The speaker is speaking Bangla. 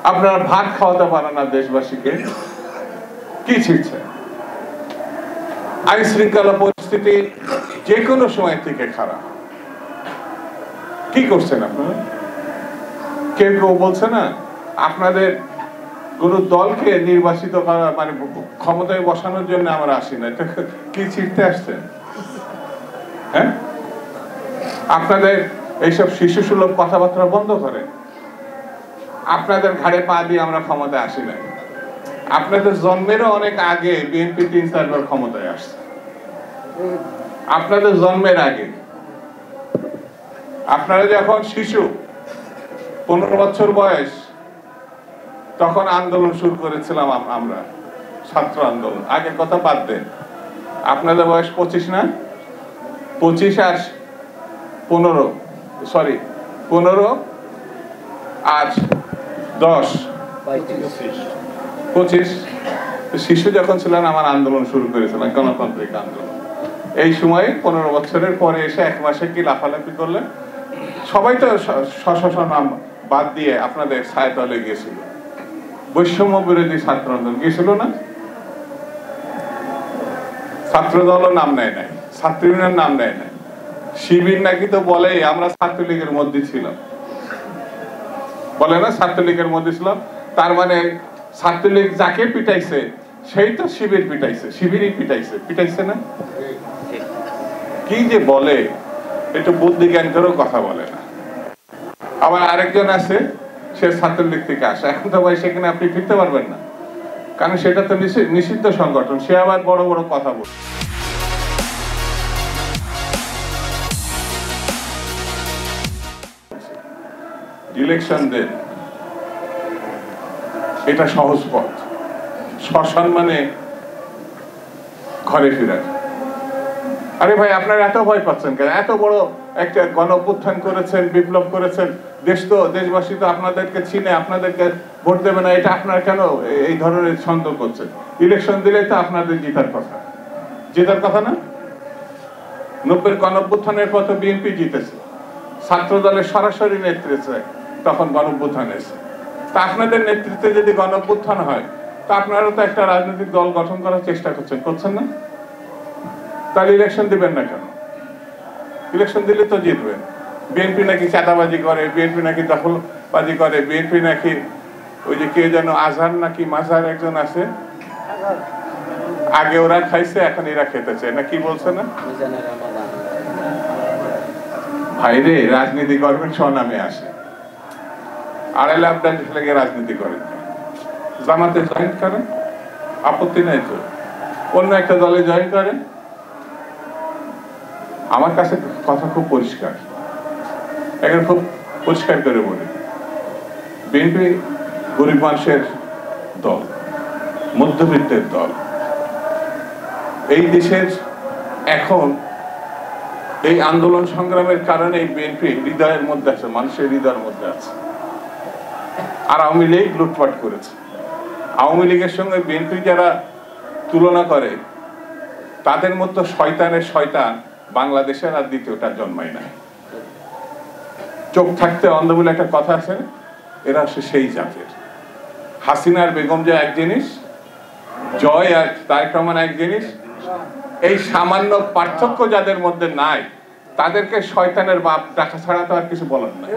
আপনারা ভাত খাওয়াতে পারেন না দেশবাসীকে, কি ছিড়ছে? আইন শৃঙ্খলা পরিস্থিতি যে কোনো সময় থেকে খারাপ। কি করছেন আপনারা? কেউ কেউ বলছে না আপনাদের কোনো দলকে নির্বাচিত করা মানে ক্ষমতায় বসানোর জন্য আমরা আসি না, এটা কি ছিড়তে আসছেন? হ্যাঁ, আপনাদের এইসব শিশু সুলভ কথাবার্তা বন্ধ করে। আপনাদের ঘাড়ে পা দিয়ে আমরা ক্ষমতায় আসি না। আপনাদের জন্মেরও অনেক আগে বিএনপি ৩-৪ বার ক্ষমতায় আসছে। আপনাদের জন্মের আগে, আপনারা যখন শিশু 15 বছর বয়স, তখন আন্দোলন শুরু করেছিলাম আমরা, ছাত্র আন্দোলন। আগের কথা বাদ দেন, আপনাদের বয়স 25 না? 25 আর 15 আর 10 25 শিশু যখন ছিলেন আমার আন্দোলন শুরু করেছিলাম, গণতান্ত্রিক আন্দোলন। এই সময় 15 বছরের পরে এসে 1 মাসে কি লাফালাফি করলেন? সবাই তো স্ব নাম বাদ দিয়ে আপনাদের ছায়াতলে গিয়েছিল। বৈষম্য বিরোধী ছাত্র আন্দোলন গিয়েছিল না? ছাত্র দলও নাম নেয় নাই, ছাত্র ইউনিয়ন নাম নেয় নাই। শিবির নাকি তো বলে আমরা ছাত্রলীগের মধ্যে ছিলাম, বলে না ছাত্রলীগের মধ্যে ছিলাম। তার মানে ছাত্রলীগ যাকে পিটাইছে সেই তো শিবির পিটাইছে, শিবিরই পিটাইছে না? কি যে বলে, একটু বুদ্ধি জ্ঞান করেও কথা বলে না। আবার আরেকজন আছে, সে ছাত্রলীগ থেকে আসে, এখন তো ভাই সেখানে আপনি ফিরতে পারবেন না, কারণ সেটা তো নিষিদ্ধ সংগঠন। সে আবার বড় বড় কথা বলে। ইলেকশন দেন, এটা সহজ পথ, সসম্মানে ঘরে ফিরার। আরে ভাই, আপনারা এত ভয় পাচ্ছেন কেন? এত বড় একটা গণঅভ্যুত্থান করেছেন, বিপ্লব করেছেন, দেশবাসী তো আপনাদেরকে চিনে, আপনাদেরকে ভোট দেবে না, এটা আপনারা কেন এই ধরনের সন্দেহ করছেন? ইলেকশন দিলে তো আপনাদের জেতার কথা না? 90-এর গণঅভ্যুত্থানের পর তো বিএনপি জিতেছে, ছাত্র দলের সরাসরি নেতৃত্বে তখন গণঅভ্যুত্থান এসেছে। তা আপনাদের নেতৃত্বে যদি গণঅভ্যুত্থান হয়, তা আপনারা তো একটা রাজনৈতিক দল গঠন করার চেষ্টা করছেন না? তাহলে ইলেকশন দিবেন না কেন? ইলেকশন দিলে তো জিতবেন। বিএনপি নাকি চাঁদাবাজি করে, বিএনপি নাকি দখলবাজি করে, বিএনপি নাকি ওই যে কে যেন আজহার নাকি মাজার একজন আছে, আগে ওরা খাইছে এখন এরা খেতেছে না, কি বলছে না? ভাই রে, রাজনীতি করবেন স্বনামে আসে, আড়াই লাখ লেগে রাজনীতি করেন, জামাতে জয়েন করেন, আপত্তি নাই তো, অন্য একটা দলে জয়েন করেন। আমার কাছে কথা খুব পরিষ্কার, এখন খুব পরিষ্কার করে বলি, বিএনপি গরিব মানুষের দল, মধ্যবিত্তের দল। এই দেশের এখন এই আন্দোলন সংগ্রামের কারণে বিএনপি হৃদয়ের মধ্যে আছে, মানুষের হৃদয়ের মধ্যে আছে। আর আওয়ামী লীগ লুটপাট করেছে। আওয়ামী লীগের সঙ্গে বিএনপি যারা তুলনা করে, তাদের মতো শয়তানের শয়তান বাংলাদেশের আর দ্বিতীয়টা জন্মায় না। চোখ থাকতে অন্ধ বলে একটা কথা আছে, এরা সেই জাতের। হাসিনার বেগম যে এক জিনিস, জয় আর তারেক রহমান এক জিনিস। এই সামান্য পার্থক্য যাদের মধ্যে নাই, তাদেরকে শয়তানের বাপ ডাকা ছাড়া তো আর কিছু বলার নাই।